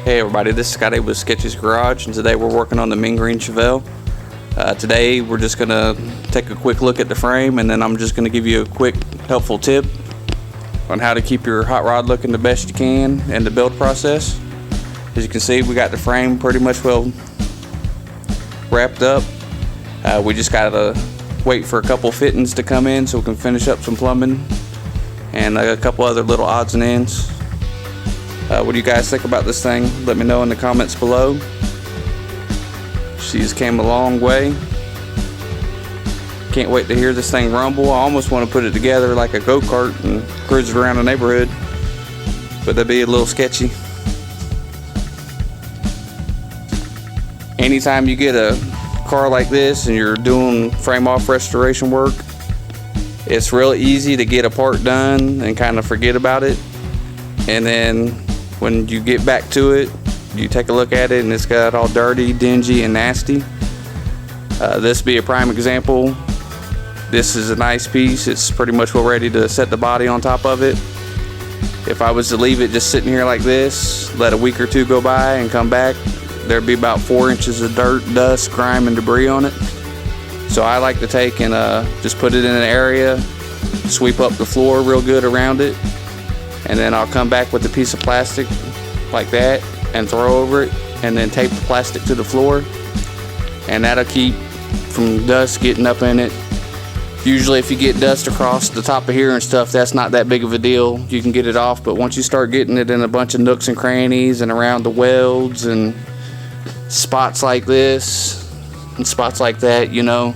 Hey everybody, this is Scotty with Sketchy's Garage, and today we're working on the mean green Chevelle. Today we're just going to take a quick look at the frame, and then I'm just going to give you a quick helpful tip on how to keep your hot rod looking the best you can in the build process. As you can see, we got the frame pretty much well wrapped up. We just got to wait for a couple fittings to come in so we can finish up some plumbing and a couple other little odds and ends. What do you guys think about this thing? Let me know in the comments below. She's came a long way. Can't wait to hear this thing rumble. I almost want to put it together like a go-kart and cruise it around the neighborhood, but that'd be a little sketchy. Anytime you get a car like this and you're doing frame off restoration work, it's real easy to get a part done and kind of forget about it, and then when you get back to it, you take a look at it and it's got all dirty, dingy, and nasty. This be a prime example. This is a nice piece. It's pretty much well ready to set the body on top of it. If I was to leave it just sitting here like this, let a week or two go by and come back, there'd be about 4 inches of dirt, dust, grime, and debris on it. So I like to take and just put it in an area, sweep up the floor real good around it, and then I'll come back with a piece of plastic like that and throw over it, and then tape the plastic to the floor, and that'll keep from dust getting up in it. Usually if you get dust across the top of here and stuff, that's not that big of a deal. You can get it off, but once you start getting it in a bunch of nooks and crannies and around the welds and spots like this and spots like that, you know,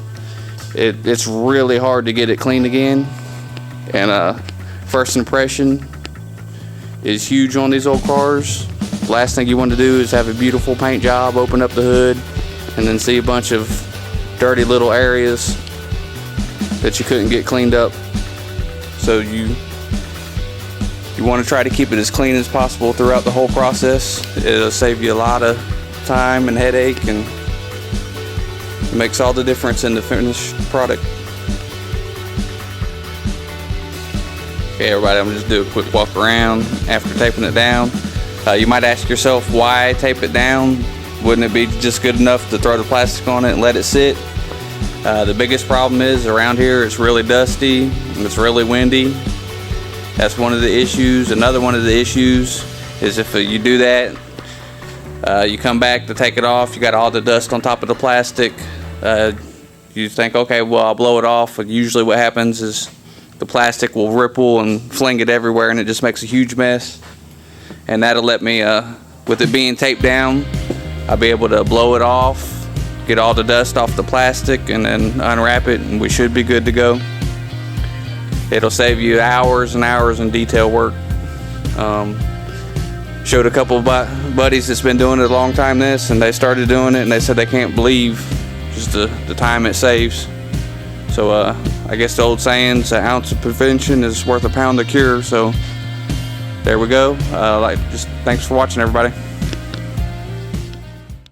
it's really hard to get it clean again. And first impression is huge on these old cars. Last thing you want to do is have a beautiful paint job, open up the hood, and then see a bunch of dirty little areas that you couldn't get cleaned up. So you want to try to keep it as clean as possible throughout the whole process. It'll save you a lot of time and headache, and it makes all the difference in the finished product. Okay everybody, I'm gonna just do a quick walk around after taping it down. You might ask yourself, why tape it down? Wouldn't it be just good enough to throw the plastic on it and let it sit? The biggest problem is around here it's really dusty and it's really windy. That's one of the issues. Another one of the issues is if you do that, you come back to take it off, you got all the dust on top of the plastic. You think, okay, well, I'll blow it off. But usually what happens is the plastic will ripple and fling it everywhere, and it just makes a huge mess. And that'll let me, with it being taped down, I'll be able to blow it off, get all the dust off the plastic, and then unwrap it, and we should be good to go. It'll save you hours and hours in detail work. Showed a couple of buddies that's been doing it a long time and they started doing it, and they said they can't believe just the time it saves. So I guess the old saying's an ounce of prevention is worth a pound of cure. So there we go. Just thanks for watching everybody.